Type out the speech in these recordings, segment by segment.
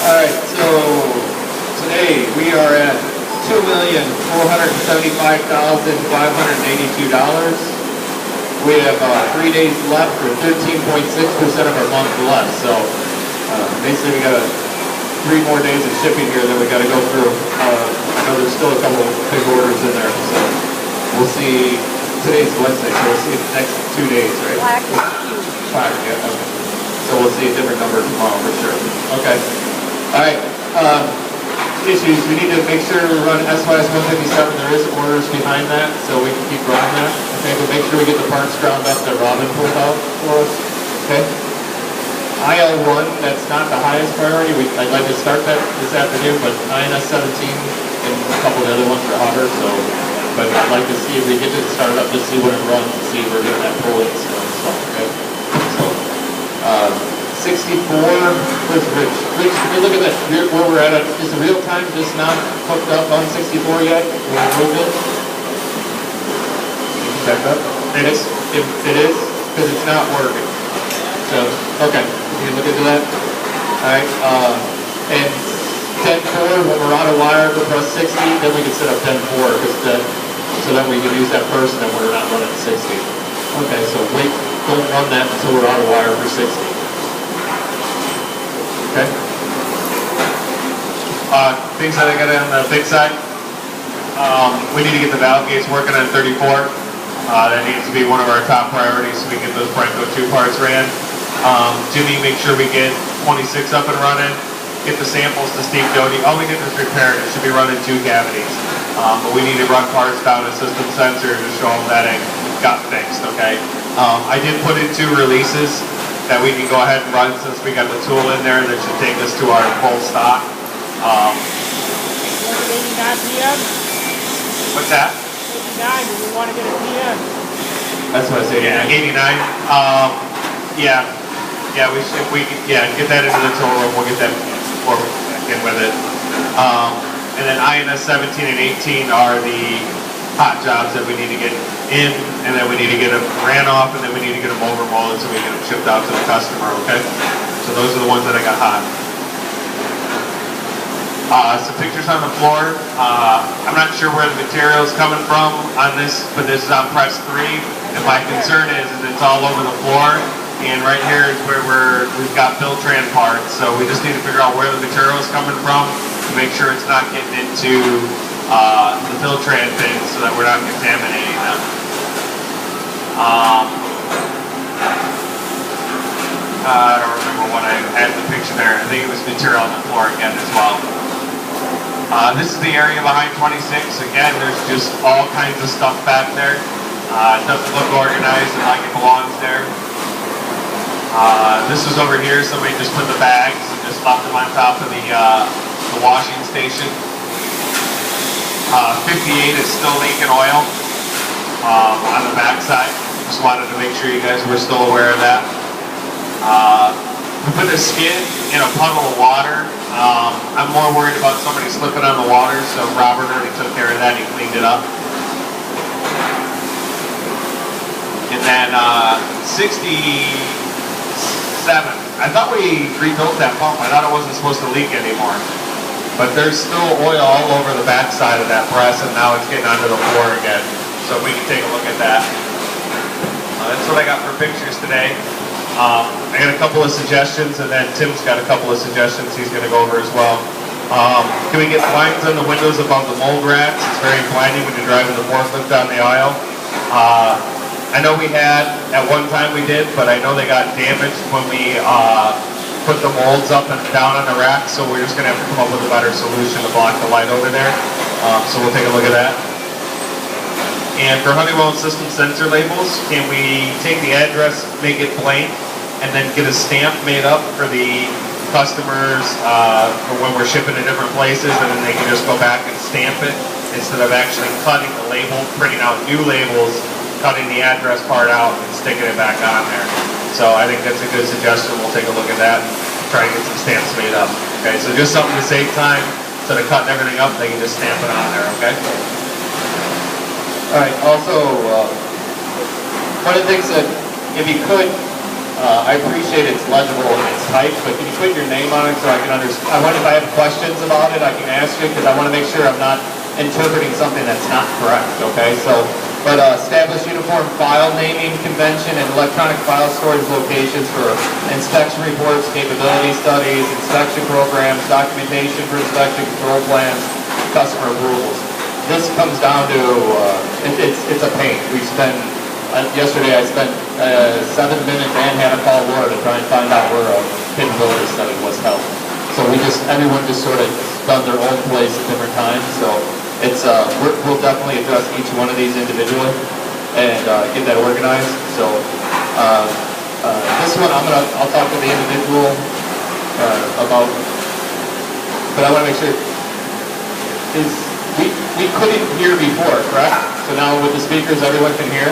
Alright, so today we are at $2,475,582. We have 3 days left for 13.6% of our month left. So basically we got 3 more days of shipping here that we got to go through. I know there's still a couple of big orders in there, so we'll see. Today's Wednesday, so we'll see the next 2 days, right? Black is huge. Black, yeah, okay. So we'll see a different number tomorrow for sure. Okay. Alright. Issues. We need to make sure we run SYS 157. There is orders behind that, so we can keep running that. Okay, but make sure we get the parts ground up that Robin pulled out for us. Okay. IL1, that's not the highest priority. I'd like to start that this afternoon, but INS 17 and a couple of the other ones are hotter, so. But I'd like to see if we get it started up, just see what it runs, and see if we're getting that pull-in stuff. Okay. So. 64, where's Rich? Rich, can you look at that, where we're at? Is the real time just not hooked up on 64 yet? Will we move it? You can check that. It is? If it is, because it's not working. So, okay, you can look into that. Alright, and 10-4, when we're out of wire, we'll press 60, then we can set up 10-4, so that we can use that person and we're not running 60. Okay, so wait, don't run that until we're out of wire for 60. Okay. Things that I got on the big side. We need to get the valve gates working on 34. That needs to be one of our top priorities so we get those Brenco 2 parts ran. Jimmy, make sure we get 26 up and running. Get the samples to Steve Doty. All we did was repair it. It should be running 2 cavities. But we need to run parts down a system sensor to show them that it got fixed, okay? I did put in 2 releases that we can go ahead and run since we got the tool in there that should take us to our full stock. 89 PM? What's that? 89, do we want to get a PM? That's what I said, yeah, 89. Yeah, we should, get that into the tool room, we'll get that forward in with it. And then INS 17 and 18 are the hot jobs that we need to get in, and then we need to get them ran off, and then we need to get them overmolded so we get them shipped out to the customer, okay? So those are the ones that I got hot. Some pictures on the floor. I'm not sure where the material is coming from on this, but this is on press 3, and my concern is it's all over the floor, and right here is where we've got Filtran parts, so we just need to figure out where the material is coming from to make sure it's not getting into the Filtran things so that we're not contaminating them. I don't remember what I had in the picture there. I think it was material on the floor again as well. This is the area behind 26. Again, there's just all kinds of stuff back there. It doesn't look organized and like it belongs there. This was over here. Somebody just put the bags and just left them on top of the washing station. 58 is still leaking oil on the back side. Just wanted to make sure you guys were still aware of that. We put the skid in a puddle of water. I'm more worried about somebody slipping on the water, so Robert already took care of that. He cleaned it up. And then 67. I thought we rebuilt that pump. I thought it wasn't supposed to leak anymore. But there's still oil all over the back side of that press, and now it's getting onto the floor again. So we can take a look at that. That's what I got for pictures today. I got a couple of suggestions, and then Tim's got a couple of suggestions he's going to go over as well. Can we get lines on the windows above the mold racks? It's very blinding when you're driving the forklift down the aisle. I know we had, at one time we did, but I know they got damaged when we put the molds up and down on the rack, so we're just going to have to come up with a better solution to block the light over there. So we'll take a look at that. And for Honeywell system sensor labels, can we take the address, make it blank, and then get a stamp made up for the customers for when we're shipping to different places, and then they can just go back and stamp it instead of actually cutting the label, printing out new labels, cutting the address part out, and sticking it back on there. So I think that's a good suggestion. We'll take a look at that and try to get some stamps made up. Okay, so just something to save time. Instead of cutting everything up, they can just stamp it on there, okay? Alright, also, one of the things that, if you could, I appreciate it's legible and it's typed, but can you put your name on it so I can understand? I want, if I have questions about it, I can ask you, because I want to make sure I'm not interpreting something that's not correct, okay? So, but establish uniform file naming convention and electronic file storage locations for inspection reports, capability studies, inspection programs, documentation for inspection control plans, customer approvals. This comes down to, it's a pain. We spend, yesterday I spent 7 minutes and had to call Laura to try and find out where a capability study was held. So everyone just sort of done their own place at different times. So it's, we'll definitely address each one of these individually and get that organized. So this one I'll talk to the individual about, but I want to make sure we couldn't hear before, correct? So now with the speakers, everyone can hear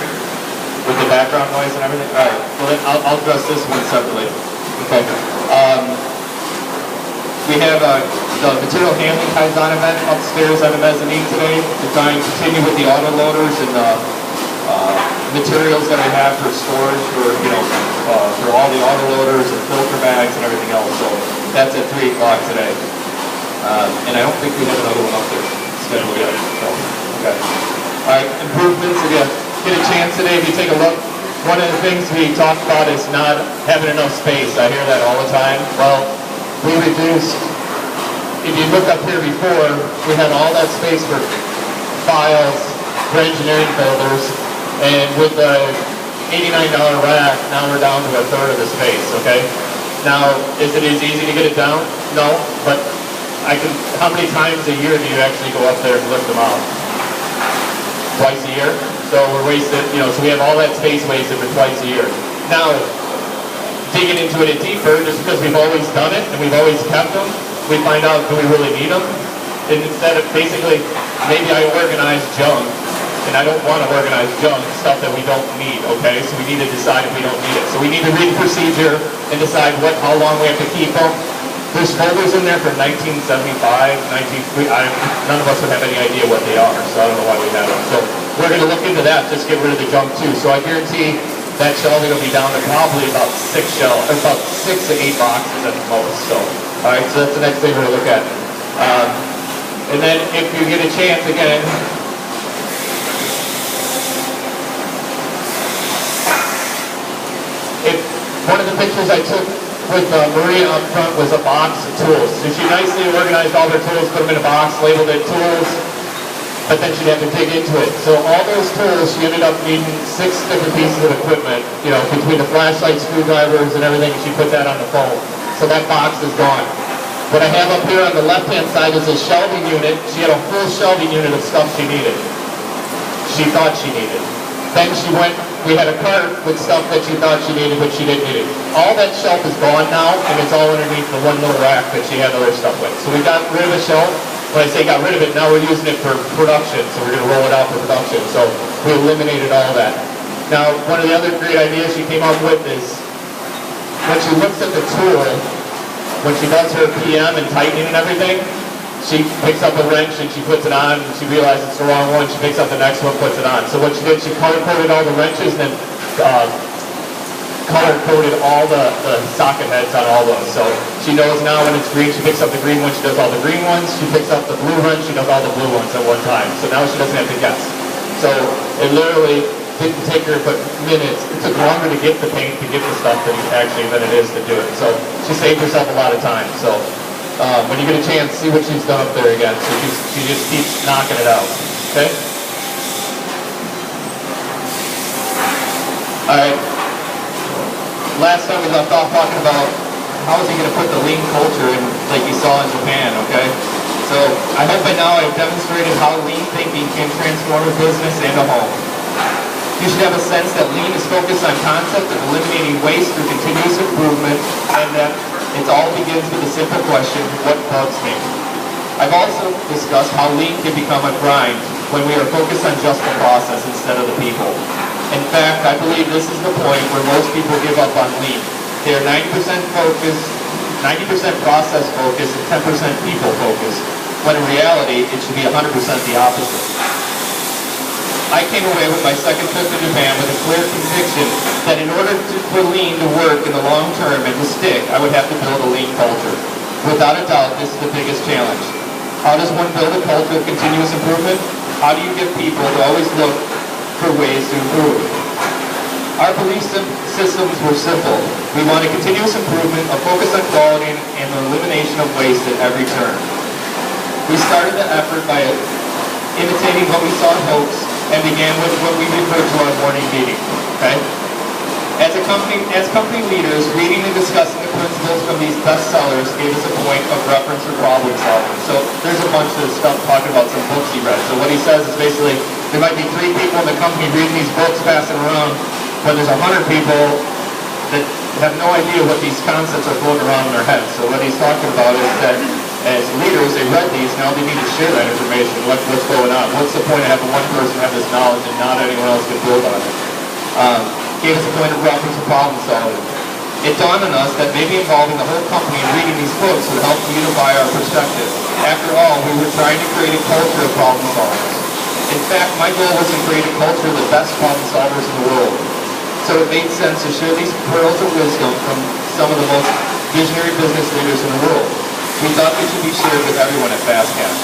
with the background noise and everything. All right. Well, then I'll address this one separately. Okay. We have the material handling Kaizen event upstairs on the mezzanine today to try and continue with the auto loaders and the materials that I have for storage for, for all the auto loaders and filter bags and everything else. So that's at 3 o'clock today. And I don't think we have another one up there scheduled yet. So, okay. All right, improvements. If you get a chance today, if you take a look, one of the things we talked about is not having enough space. I hear that all the time. Well, we reduced, if you look up here before, we had all that space for files, for engineering folders, and with the $89 rack, now we're down to a third of the space, okay? Now, is it as easy to get it down? No, but how many times a year do you actually go up there and lift them out? Twice a year? So we're wasted, so we have all that space wasted for twice a year. Now, digging into it deeper, just because we've always done it and we've always kept them, we find out, do we really need them? And instead of basically, maybe I organize junk, and I don't want to organize junk, stuff that we don't need, okay? So we need to decide if we don't need it. So we need to read the procedure and decide how long we have to keep them. There's folders in there from 1975, none of us would have any idea what they are, so I don't know why we have them. So we're going to look into that, just get rid of the junk too. So I guarantee that shelving will be down to probably about 6 to 8 boxes at the most. So, all right, so that's the next thing we're going to look at. And then if you get a chance, again, one of the pictures I took with Maria up front was a box of tools. So she nicely organized all her tools, put them in a box, labeled it tools, but then she'd have to dig into it. So all those tools, she ended up needing 6 different pieces of equipment, between the flashlight, screwdrivers, and everything. She put that on the phone. So that box is gone. What I have up here on the left-hand side is a shelving unit. She had a full shelving unit of stuff she needed. She thought she needed. Then we had a cart with stuff that she thought she needed, but she didn't need it. All that shelf is gone now, and it's all underneath the one little rack that she had other stuff with. So we got rid of the shelf. When I say got rid of it, now we're using it for production, so we're going to roll it out for production. So we eliminated all that. Now, one of the other great ideas she came up with is, when she looks at the tool, when she does her PM and tightening and everything, she picks up a wrench and she puts it on, and she realizes it's the wrong one, she picks up the next one, puts it on. So what she did, she color-coded all the wrenches and then color-coded all the socket heads on all those. So she knows now when it's green, she picks up the green one, she does all the green ones, she picks up the blue wrench, she does all the blue ones at one time. So now she doesn't have to guess. So it literally didn't take her but minutes. It took longer to get the paint, to get the stuff than it is to do it. So she saved herself a lot of time. So when you get a chance, see what she's done up there again. So she just keeps knocking it out. Okay? Alright. Last time we left off talking about how is he going to put the lean culture in like you saw in Japan, okay? So I hope by now I've demonstrated how lean thinking can transform a business and a home. You should have a sense that lean is focused on concept of eliminating waste through continuous improvement, and that it all begins with a simple question, what bugs me? I've also discussed how lean can become a grind when we are focused on just the process instead of the people. In fact, I believe this is the point where most people give up on lean. They are 90% focused, 90% process focused, and 10% people focused, when in reality, it should be 100% the opposite. I came away with my second trip to Japan with a clear conviction that in order for lean to work in the long term and to stick, I would have to build a lean culture. Without a doubt, this is the biggest challenge. How does one build a culture of continuous improvement? How do you get people to always look for ways to improve? Our belief systems were simple. We wanted continuous improvement, a focus on quality, and the elimination of waste at every turn. We started the effort by imitating what we saw in Hopes and began with what we refer to our morning meeting. Okay? As company leaders, reading and discussing the principles from these bestsellers gave us a point of reference for problem solving. So there's a bunch of stuff talking about some books he read. So what he says is basically there might be 3 people in the company reading these books, passing around, when there's 100 people that have no idea what these concepts are floating around in their heads. So what he's talking about is that as leaders, they read these, now they need to share that information. What's going on? What's the point of having one person have this knowledge and not anyone else can build on it? Gave us a point of reference for problem solving. It dawned on us that maybe involving the whole company in reading these books would help unify our perspective. After all, we were trying to create a culture of problem solvers. In fact, my goal was to create a culture of the best problem solvers in the world. So it made sense to share these pearls of wisdom from some of the most visionary business leaders in the world. We thought they should be shared with everyone at FastCash.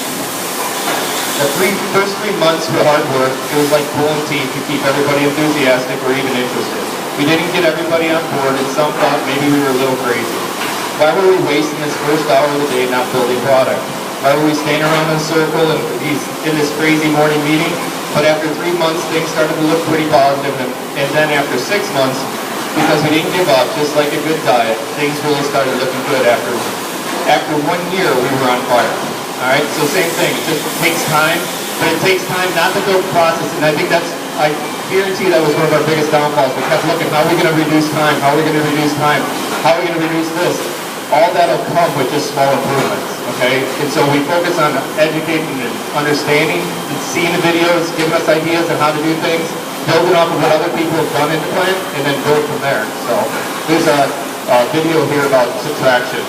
The first 3 months were hard work. It was like pulling teeth to keep everybody enthusiastic or even interested. We didn't get everybody on board, and some thought maybe we were a little crazy. Why were we wasting this first hour of the day not building product? Why were we staying around in a circle and in this crazy morning meeting? But after 3 months, things started to look pretty positive, and then after 6 months, because we didn't give up, just like a good diet, things really started looking good after 1 year, we were on fire. All right, so same thing. It just takes time, but it takes time not to build process. And I think I guarantee that was one of our biggest downfalls. We kept looking, how are we going to reduce time? How are we going to reduce time? How are we going to reduce this? All that'll come with just small improvements, okay? And so we focus on educating and understanding, and seeing the videos, giving us ideas on how to do things, building off of what other people have done in the plant, and then build from there. So there's a video here about subtraction.